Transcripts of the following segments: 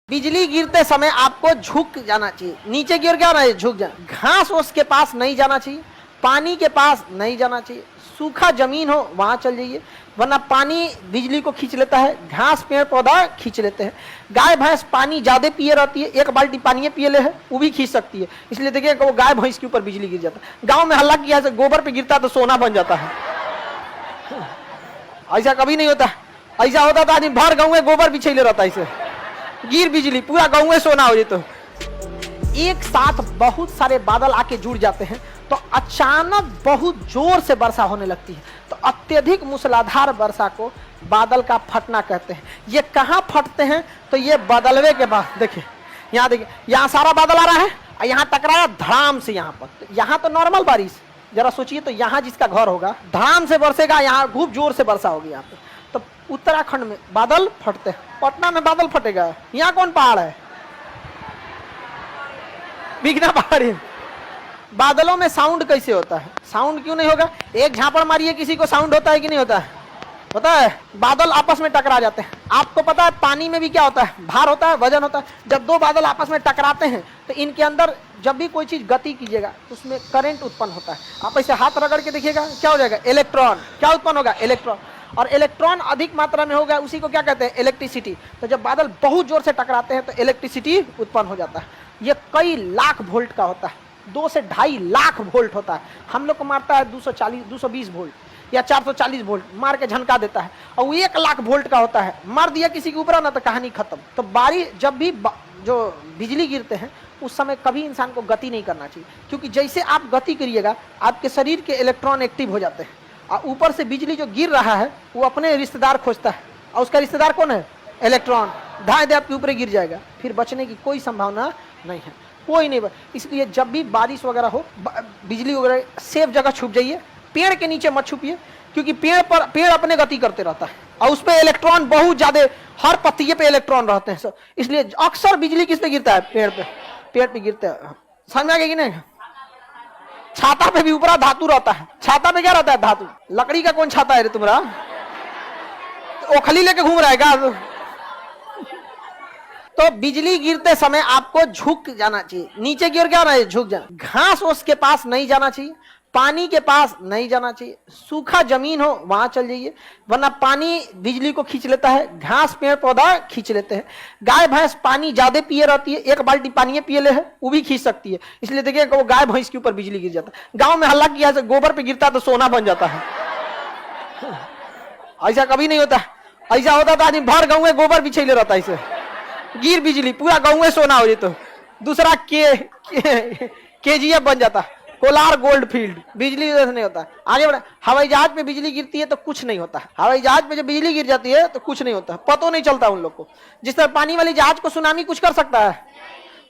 बिजली गिरते समय आपको झुक जाना चाहिए, नीचे की ओर क्या होना है, झुक जाना। घास उसके पास नहीं जाना चाहिए, पानी के पास नहीं जाना चाहिए, सूखा जमीन हो वहां चल जाइए, वरना पानी बिजली को खींच लेता है, घास पेड़ पौधा खींच लेते हैं। गाय भैंस पानी ज्यादा पिए रहती है, एक बाल्टी पानी पिए ले है वो भी खींच सकती है, इसलिए देखिए वो गाय भैंस के ऊपर बिजली गिर जाता है। गाँव में हल्ला किया से गोबर पे गिरता तो सोना बन जाता है, ऐसा कभी नहीं होता। ऐसा होता था आदमी भर गाँव में गोबर बिछैले रहता है, इसे गिर बिजली पूरा गाँव में सोना हो जाए। तो एक साथ बहुत सारे बादल आके जुड़ जाते हैं तो अचानक बहुत जोर से वर्षा होने लगती है, तो अत्यधिक मूसलाधार वर्षा को बादल का फटना कहते हैं। ये कहाँ फटते हैं, तो ये बदलवे के बाद देखिए, यहाँ देखिए, यहाँ सारा बादल आ रहा है और यहाँ टकराया धड़ाम से यहाँ पर। तो यहाँ तो नॉर्मल बारिश, जरा सोचिए तो यहाँ जिसका घर होगा धड़ाम से बरसेगा, यहाँ खूब जोर से वर्षा होगी यहाँ पे। तो उत्तराखंड में बादल फटते हैं, पटना में बादल फटेगा, यहाँ कौन पहाड़ है, बिगना पहाड़ी। बादलों में साउंड कैसे होता है, साउंड क्यों नहीं होगा, एक झापड़ मारिए किसी को साउंड होता है कि नहीं होता है, होता है। बादल आपस में टकरा जाते हैं। आपको पता है पानी में भी क्या होता है, भार होता है, वजन होता है। जब दो बादल आपस में टकराते हैं तो इनके अंदर जब भी कोई चीज गति कीजिएगा तो उसमें करंट उत्पन्न होता है। आप ऐसे हाथ रगड़ के देखिएगा क्या हो जाएगा, इलेक्ट्रॉन। क्या उत्पन्न होगा, इलेक्ट्रॉन। और इलेक्ट्रॉन अधिक मात्रा में होगा उसी को क्या कहते हैं, इलेक्ट्रिसिटी। तो जब बादल बहुत जोर से टकराते हैं तो इलेक्ट्रिसिटी उत्पन्न हो जाता है। ये कई लाख वोल्ट का होता है, 2 से 2.5 लाख वोल्ट होता है। हम लोग को मारता है 220 वोल्ट या 440 वोल्ट, मार के झनका देता है। और वो 1 लाख वोल्ट का होता है, मार दिया किसी के ऊपर ना तो कहानी खत्म। तो जब भी जो बिजली गिरते हैं उस समय कभी इंसान को गति नहीं करना चाहिए, क्योंकि जैसे आप गति करिएगा आपके शरीर के इलेक्ट्रॉन एक्टिव हो जाते हैं और ऊपर से बिजली जो गिर रहा है वो अपने रिश्तेदार खोजता है, और उसका रिश्तेदार कौन है, इलेक्ट्रॉन। धाए दे आपके ऊपर गिर जाएगा, फिर बचने की कोई संभावना नहीं है, कोई नहीं। इसलिए जब भी बारिश वगैरह हो, बिजली वगैरह, सेफ जगह छुप जाइए, पेड़ के नीचे मत छुपिए, क्योंकि पेड़ अपने गति करते रहता है और उस पे इलेक्ट्रॉन बहुत ज्यादा, हर पत्तिये पे इलेक्ट्रॉन रहते हैं। इसलिए अक्सर बिजली किस पे गिरता है, पेड़ पे गिरता है। समझ में आ गया कि नहीं। छाता पे भी ऊपरा धातु रहता है, छाता पे क्या रहता है, धातु। लकड़ी का कौन छाता है रे तुम्हारा, ओखली लेके घूम रहा है क्या। तो बिजली गिरते समय आपको झुक जाना चाहिए, नीचे की ओर क्या होना है, झुक जाना। घास उसके पास नहीं जाना चाहिए, पानी के पास नहीं जाना चाहिए, सूखा जमीन हो वहां चल जाइए, वरना पानी बिजली को खींच लेता है, घास पेड़ पौधा खींच लेते हैं। गाय भैंस पानी ज्यादा पिए रहती है, एक बाल्टी पानी पिए ले है वो भी खींच सकती है, इसलिए देखिए वो गाय भैंस के ऊपर बिजली गिर जाता है। गाँव में हल्ला किया से गोबर पे गिरता तो सोना बन जाता है, ऐसा कभी नहीं होता। ऐसा होता था आदमी भर गाँव में गोबर बिछैले रहता है, इसे गिर बिजली पूरा गाँव में सोना हो जाए। तो दूसरा KGF बन जाता, कोलार गोल्ड फील्ड। बिजली नहीं होता। आगे बढ़े, हवाई जहाज पे बिजली गिरती है तो कुछ नहीं होता। हवाई जहाज पे जब बिजली गिर जाती है तो कुछ नहीं होता, पता नहीं चलता उन लोग को। जिस तरह पानी वाली जहाज को सुनामी कुछ कर सकता है,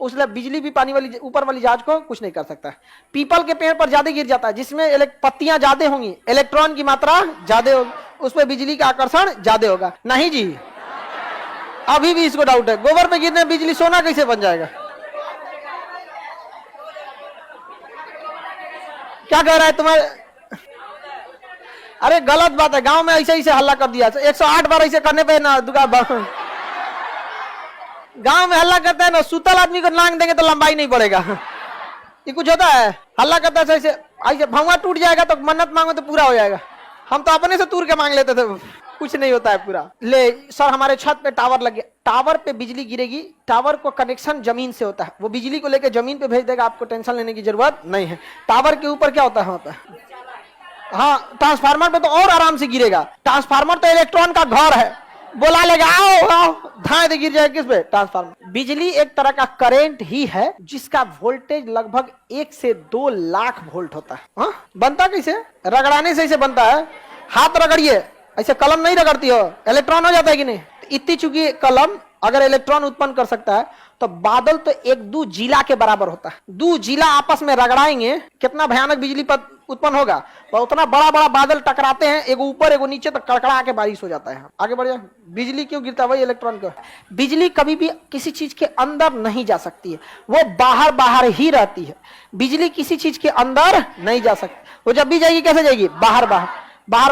उसलिए बिजली भी पानी वाली ऊपर वाली जहाज को कुछ नहीं कर सकता है। पीपल के पेड़ पर ज्यादा गिर जाता है, जिसमें पत्तियां ज्यादा होंगी, इलेक्ट्रॉन की मात्रा ज्यादा होगी, उस पर बिजली का आकर्षण ज्यादा होगा। नहीं जी, अभी भी इसको डाउट है, गोबर पे गिरने बिजली सोना कैसे बन जाएगा। क्या कह रहा है तुम्हारे, अरे गलत बात है। गांव में ऐसे ही से हल्ला कर दिया, 108 बार ऐसे करने पे ना गांव में हल्ला करता है ना, सुतल आदमी को लांग देंगे तो लंबाई नहीं बढ़ेगा। ये कुछ होता है, हल्ला करता है ऐसे, ऐसे भंवा टूट जाएगा तो मन्नत मांगो तो पूरा हो जाएगा। हम तो अपने से तूर के मांग लेते थे, कुछ नहीं होता है पूरा। ले सर, हमारे छत पे टावर लग गया, टावर पे बिजली गिरेगी, टावर को कनेक्शन जमीन से होता है, वो बिजली को लेके जमीन पे भेज देगा, आपको टेंशन लेने की जरूरत नहीं है। टावर के ऊपर क्या होता है, वहां पे हाँ, ट्रांसफार्मर पे तो और आराम से गिरेगा। ट्रांसफार्मर तो इलेक्ट्रॉन का घर है, बोला लेगा आओ धाए दे गिर जाए किस पे, ट्रांसफार्मर। बिजली एक तरह का करंट ही है जिसका वोल्टेज लगभग 1 से 2 लाख वोल्ट होता है। हाँ? बनता कैसे, रगड़ाने से बनता है। हाथ रगड़िए, ऐसे कलम नहीं रगड़ती हो, इलेक्ट्रॉन हो जाता है कि नहीं। इतनी चूंकि कलम अगर इलेक्ट्रॉन उत्पन्न कर सकता है तो बादल तो 1-2 जिला के बराबर होता है। 2 जिला आपस में रगड़ाएंगे, कितना भयानक बिजली उत्पन्न होगा। तो उतना बड़ा बड़ा बादल टकराते हैं, एगो ऊपर एगो नीचे, तो कड़कड़ा के बारिश हो जाता है। आगे बढ़िए, बिजली क्यों गिरता है, वही इलेक्ट्रॉन का। बिजली कभी भी किसी चीज के अंदर नहीं जा सकती है, वो बाहर बाहर ही रहती है। बिजली किसी चीज के अंदर नहीं जा सकती, वो जब भी जाएगी कैसे जाएगी, बाहर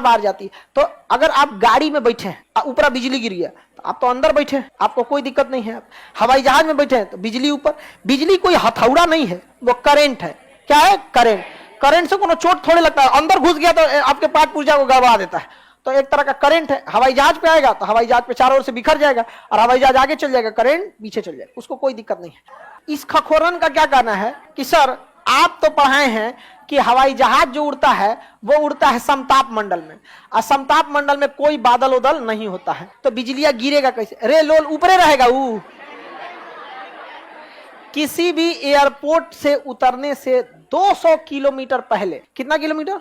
बाहर जाती है। तो अगर आप गाड़ी में बैठे हैं, ऊपर बिजली गिर गया, तो आप तो अंदर बैठे हैं, आपको कोई दिक्कत नहीं है। हवाई जहाज में बैठे हैं तो बिजली ऊपर, बिजली कोई हथौड़ा नहीं है, वो करंट है। क्या है? करंट। करंट से कोनो चोट थोड़े लगता है, अंदर घुस गया तो आपके पार्ट पुर्जा को गड़बड़ा देता है। तो एक तरह का करंट है। हवाई जहाज पे आएगा तो हवाई जहाज पे चारों ओर से बिखर जाएगा और हवाई जहाज आगे चल जाएगा, करंट पीछे चल जाएगा, उसको कोई दिक्कत नहीं है। इस खखोरन का क्या कहना है कि सर आप तो पढ़ाए हैं कि हवाई जहाज जो उड़ता है वो उड़ता है समताप मंडल में, और समताप मंडल में कोई बादल उदल नहीं होता है, तो बिजलियां गिरेगा कैसे? रे लोल ऊपरे रहेगा। वो किसी भी एयरपोर्ट से उतरने से 200 किलोमीटर पहले, कितना किलोमीटर?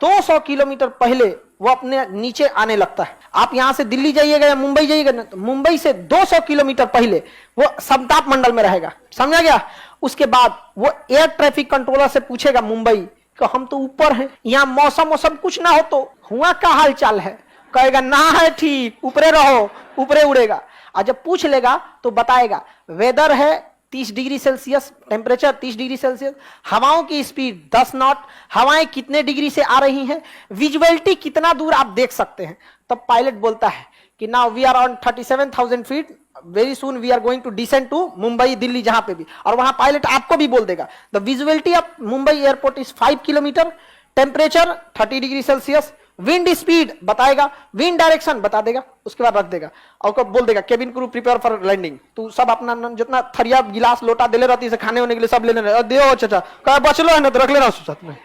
200 किलोमीटर पहले वो अपने नीचे आने लगता है। आप यहां से दिल्ली जाइएगा या मुंबई जाइएगा ना, तो मुंबई से 200 किलोमीटर पहले वो समताप मंडल में रहेगा, समझा गया? उसके बाद वो एयर ट्रैफिक कंट्रोलर से पूछेगा मुंबई कि हम तो ऊपर हैं, यहाँ मौसम कुछ ना हो तो हुआ क्या हाल चाल है? कहेगा ना है ठीक, ऊपरे रहो, ऊपरे उड़ेगा। और जब पूछ लेगा तो बताएगा वेदर है 30 degree Celsius, temperature 30 degree Celsius, हवाओं की स्पीड 10 नॉट, हवाएं कितने डिग्री से आ रही हैं, विजुअलिटी कितना दूर आप देख सकते हैं। तब पायलट बोलता है कि now we are on 37,000 feet, very soon we are going to descend to Mumbai, Delhi, जहां पे भी, और वहां पायलट आपको भी बोल देगा the visibility of Mumbai airport is 5 kilometre, temperature 30 degree Celsius, wind speed बताएगा, विंड डायरेक्शन बता देगा, उसके बाद रख देगा और बोल देगा cabin crew prepare for landing. तू सब अपना जितना थरिया गिलास लोटा देले रहती है खाने होने के लिए सब लेने रहे, दियो चाचा कहा बचलो है ना तो रख लेना साथ में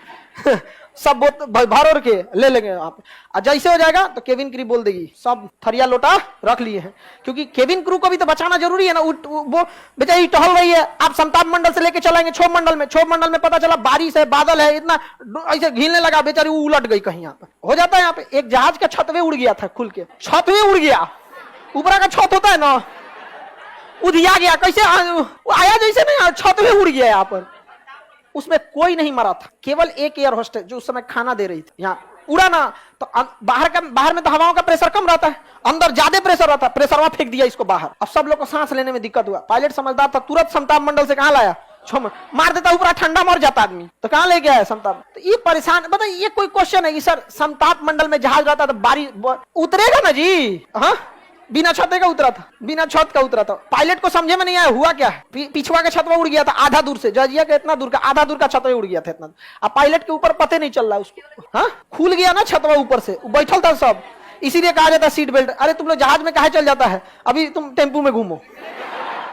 सब भर के ले लेंगे आप। जैसे हो जाएगा तो केबिन क्रू बोल देगी सब थरिया लोटा रख लिए हैं, क्योंकि केबिन क्रू को भी तो बचाना जरूरी है ना। वो बेचारी टहल रही है, आप समताप मंडल से लेके चलाएंगे क्षोभ मंडल में, क्षोभ मंडल में पता चला बारिश है, बादल है, इतना ऐसे घिलने लगा, बेचारी वो उलट गई कहीं। यहाँ पे हो जाता है, यहाँ पे एक जहाज का छतवे उड़ गया था, खुल के छतवे उड़ गया, ऊपरा का छत होता है ना, उधिया गया, कैसे आया जैसे नहीं, छतवे उड़ गया यहाँ पर। उसमें कोई नहीं मरा था, केवल एक एयर होस्टेस जो उस समय खाना दे रही थी। यहाँ उड़ा ना तो बाहर में तो हवाओं का प्रेशर कम रहता है, अंदर ज्यादा प्रेशर रहता है, प्रेशर वहां फेंक दिया इसको बाहर। अब सब लोग को सांस लेने में दिक्कत हुआ। पायलट समझदार था, तुरंत समताप मंडल से कहां लाया, मार देता ऊपर, ठंडा मर जाता आदमी, तो कहां ले गया है समताप। तो ये परेशान, बताइए ये कोई क्वेश्चन है कि सर समताप मंडल में जहाज रहता तो बारिश उतरेगा ना जी? हाँ, बिना छत का उतरा था, बिना छत का उतरा था। पायलट को समझे में नहीं आया हुआ क्या है। पिछवा का छतवा उड़ गया था आधा दूर से, जजिया का इतना दूर का, आधा दूर का छतवा उड़ गया था इतना। अब पायलट के ऊपर पते नहीं चल रहा उसको, हाँ खुल गया ना छतवा ऊपर से, बैठल था सब, इसीलिए कहा जाता सीट बेल्ट। अरे तुम लोग जहाज में काहे चल जाता है, अभी तुम टेम्पू में घूमो।